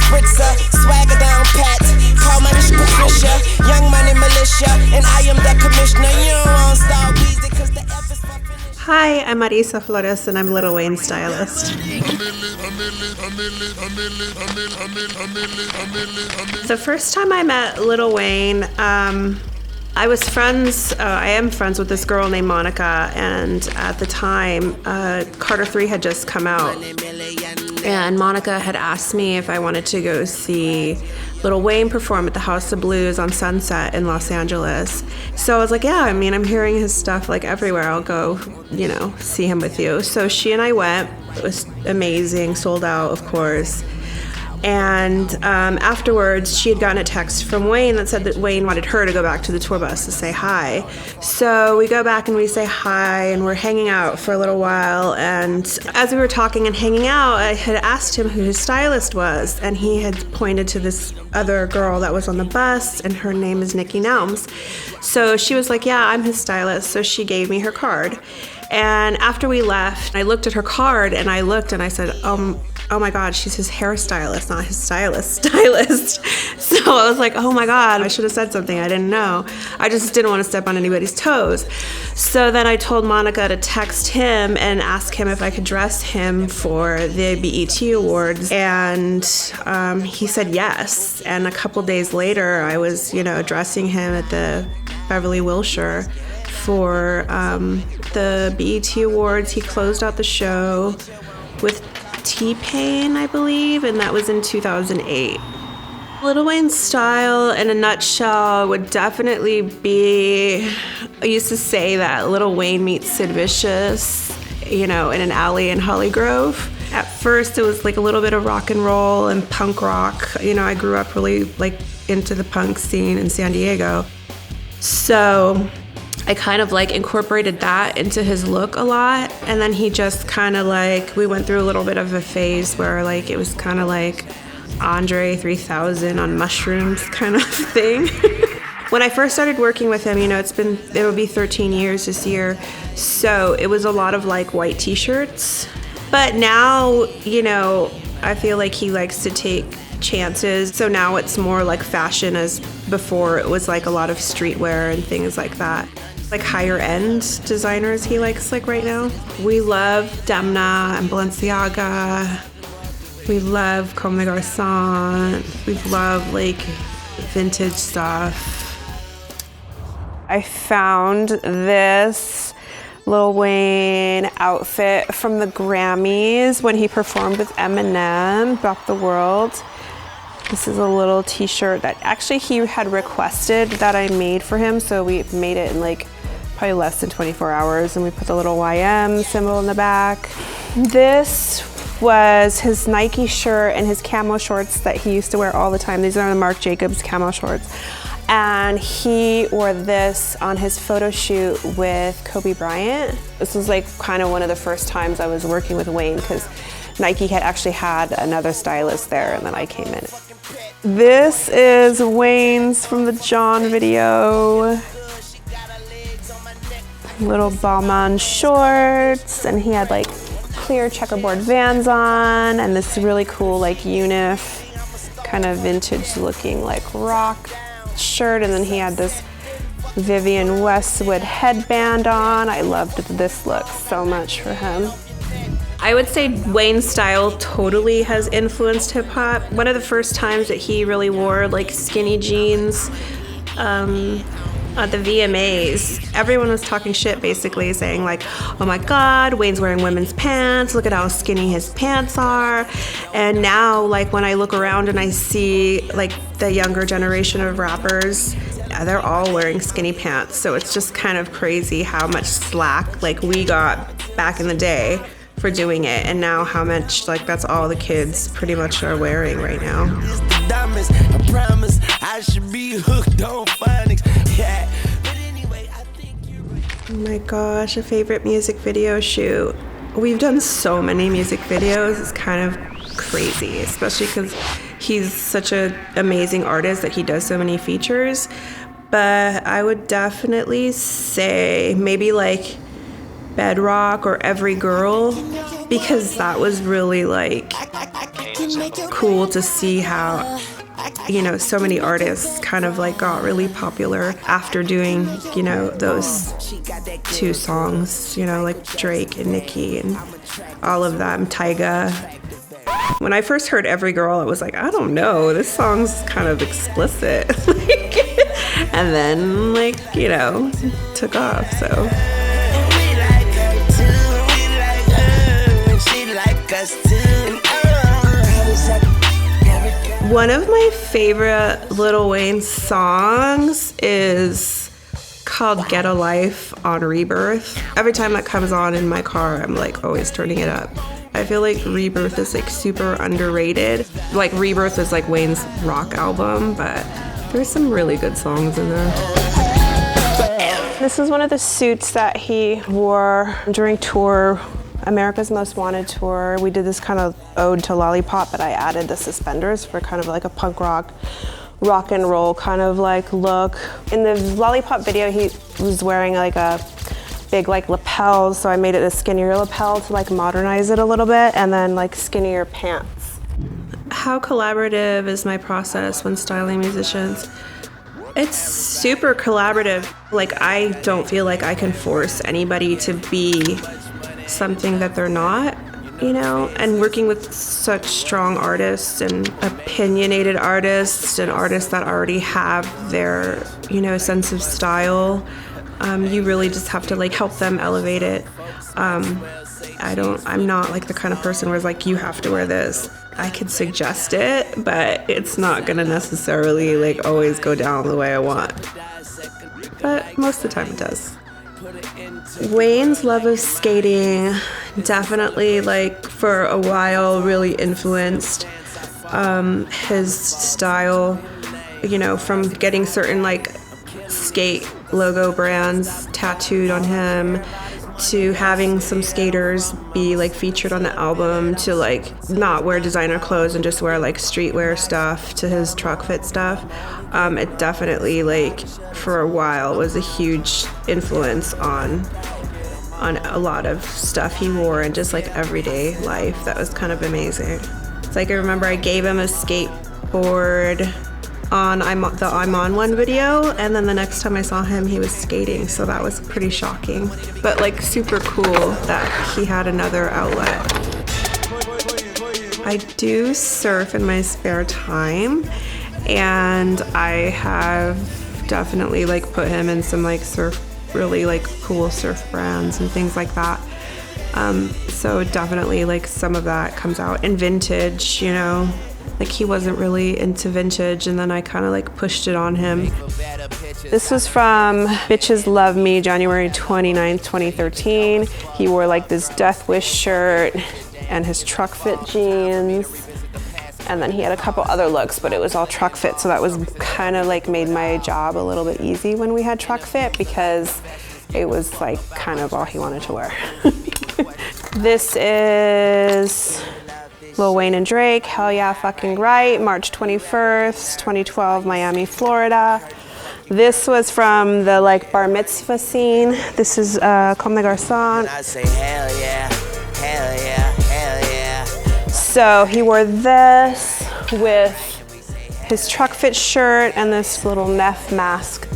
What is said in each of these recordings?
spritzer, swagger down pat. Call my niche Patricia, young money militia, and I am the commissioner. You don't want Star Weezy, cause the F is for finish. Hi, I'm Marisa Flores, and I'm Lil Wayne's stylist. The first time I met Lil Wayne, I am friends with this girl named Monica, and at the time, Carter 3 had just come out. And Monica had asked me if I wanted to go see Lil Wayne perform at the House of Blues on Sunset in Los Angeles. So I was like, yeah, I mean, I'm hearing his stuff like everywhere. I'll go, see him with you. So she and I went. It was amazing, sold out, of course. And afterwards, she had gotten a text from Wayne that said that Wayne wanted her to go back to the tour bus to say hi. So we go back and we say hi, and we're hanging out for a little while. And as we were talking and hanging out, I had asked him who his stylist was, and he had pointed to this other girl that was on the bus, and her name is Nikki Nelms. So she was like, yeah, I'm his stylist. So she gave me her card. And after we left, I looked at her card, and I looked and I said, oh my God, she's his hairstylist, not his stylist. So I was like, oh my God, I should have said something. I didn't know. I just didn't want to step on anybody's toes. So then I told Monica to text him and ask him if I could dress him for the BET Awards. And he said yes. And a couple days later, I was, dressing him at the Beverly Wilshire for the BET Awards. He closed out the show with T-Pain, I believe, and that was in 2008. Lil Wayne's style, in a nutshell, would definitely be, I used to say that Lil Wayne meets Sid Vicious, in an alley in Holly Grove. At first, it was like a little bit of rock and roll and punk rock. I grew up really into the punk scene in San Diego. So I kind of incorporated that into his look a lot. And then he just kind of we went through a little bit of a phase where it was kind of like Andre 3000 on mushrooms kind of thing. When I first started working with him, it'll be 13 years this year. So it was a lot of white t-shirts. But now, I feel like he likes to take chances. So now it's more fashion, as before it was a lot of streetwear and things like that. Higher end designers he likes right now. We love Demna and Balenciaga. We love Comme des Garçons. We love vintage stuff. I found this Lil Wayne outfit from the Grammys when he performed with Eminem, Rock the World. This is a little t-shirt that actually he had requested that I made for him, so we made it in probably less than 24 hours, and we put the little YM symbol in the back. This was his Nike shirt and his camo shorts that he used to wear all the time. These are the Marc Jacobs camo shorts. And he wore this on his photo shoot with Kobe Bryant. This was kind of one of the first times I was working with Wayne, because Nike had actually had another stylist there, and then I came in. This is Wayne's from the John video. Little Balmain shorts, and he had clear checkerboard Vans on, and this really cool Unif kind of vintage looking rock shirt, and then he had this Vivienne Westwood headband on. I loved this look so much for him. I would say Wayne's style totally has influenced hip hop. One of the first times that he really wore skinny jeans at the VMAs, everyone was talking shit, basically saying oh my God, Wayne's wearing women's pants, look at how skinny his pants are. And now when I look around and I see the younger generation of rappers, they're all wearing skinny pants. So it's just kind of crazy how much slack we got back in the day for doing it, and now how much that's all the kids pretty much are wearing right now. Diamonds, I promise I should be hooked on phonics. Yeah. But anyway, I think you're right. Oh my gosh, a favorite music video shoot. We've done so many music videos. It's kind of crazy, especially because he's such an amazing artist that he does so many features. But I would definitely say maybe Bedrock or Every Girl, because that was really cool to see how, you know, so many artists kind of like got really popular after doing, you know, those 2 songs, you know, like Drake and Nicki and all of them, Tyga. When I first heard Every Girl, I was like, I don't know, this song's kind of explicit. And then, like, you know, took off, so. One of my favorite Lil Wayne songs is called Get a Life on Rebirth. Every time that comes on in my car, I'm like always turning it up. I feel like Rebirth is like super underrated. Like Rebirth is like Wayne's rock album, but there's some really good songs in there. This is one of the suits that he wore during tour, America's Most Wanted tour. We did this kind of ode to Lollipop, but I added the suspenders for kind of like a punk rock and roll kind of like look. In the Lollipop video, he was wearing like a big like lapels, so I made it a skinnier lapel to like modernize it a little bit, and then like skinnier pants. How collaborative is my process when styling musicians? It's super collaborative. Like, I don't feel like I can force anybody to be something that they're not, you know? And working with such strong artists and opinionated artists and artists that already have their, you know, sense of style, you really just have to like help them elevate it. I'm not like the kind of person where it's like, you have to wear this. I could suggest it, but it's not gonna necessarily like always go down the way I want. But most of the time it does. Wayne's love of skating definitely like for a while really influenced his style, you know, from getting certain like skate logo brands tattooed on him, to having some skaters be like featured on the album, to like not wear designer clothes and just wear like streetwear stuff, to his truck fit stuff. It definitely like for a while was a huge influence on a lot of stuff he wore and just like everyday life. That was kind of amazing. It's like I remember I gave him a skateboard on the I'm On One video, and then the next time I saw him he was skating, so that was pretty shocking, but like super cool that he had another outlet. I do surf in my spare time, and I have definitely like put him in some like really like cool surf brands and things like that. So definitely like some of that comes out in vintage, you know. Like he wasn't really into vintage, and then I kind of like pushed it on him. This was from Bitches Love Me, January 29th, 2013. He wore like this Death Wish shirt and his truck fit jeans. And then he had a couple other looks, but it was all truck fit. So that was kind of like made my job a little bit easy when we had truck fit, because it was like kind of all he wanted to wear. This is Lil Wayne and Drake, Hell Yeah Fucking Right, March 21st, 2012, Miami, Florida. This was from the like bar mitzvah scene. This is Comme des Garçons. I say hell yeah, hell yeah, hell yeah. So he wore this with his truck fit shirt and this little Neff mask.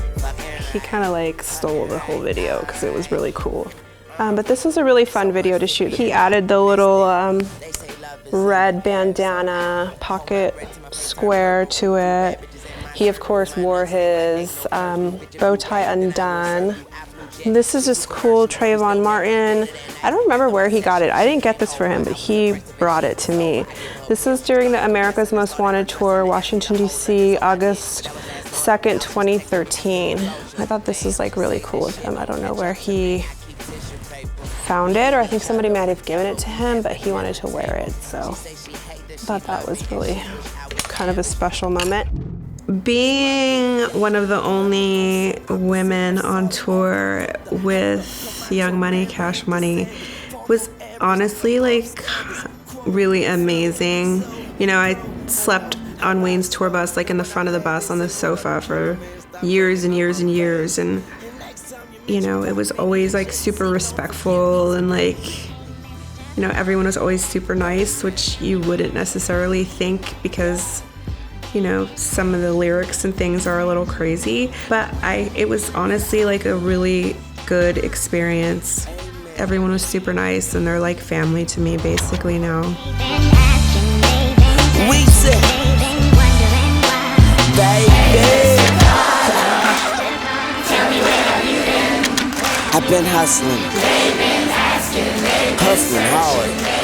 He kind of like stole the whole video because it was really cool. But this was a really fun video to shoot. He added the little red bandana pocket square to it. He of course wore his bow tie undone. This is this cool Trayvon Martin. I don't remember where he got it. I didn't get this for him, but he brought it to me. This is during the America's Most Wanted tour, Washington, D.C., August 2nd, 2013. I thought this was like really cool of him. I don't know where he found it, or I think somebody might have given it to him, but he wanted to wear it, so I thought that was really kind of a special moment. Being one of the only women on tour with Young Money, Cash Money was honestly like really amazing. You know, I slept on Wayne's tour bus, like in the front of the bus on the sofa for years and years and years, and you know, it was always like super respectful and like You know, everyone was always super nice, which you wouldn't necessarily think because, you know, some of the lyrics and things are a little crazy. But it was honestly like a really good experience. Everyone was super nice and they're like family to me basically now. We said, baby, I've been hustling, hustling hard.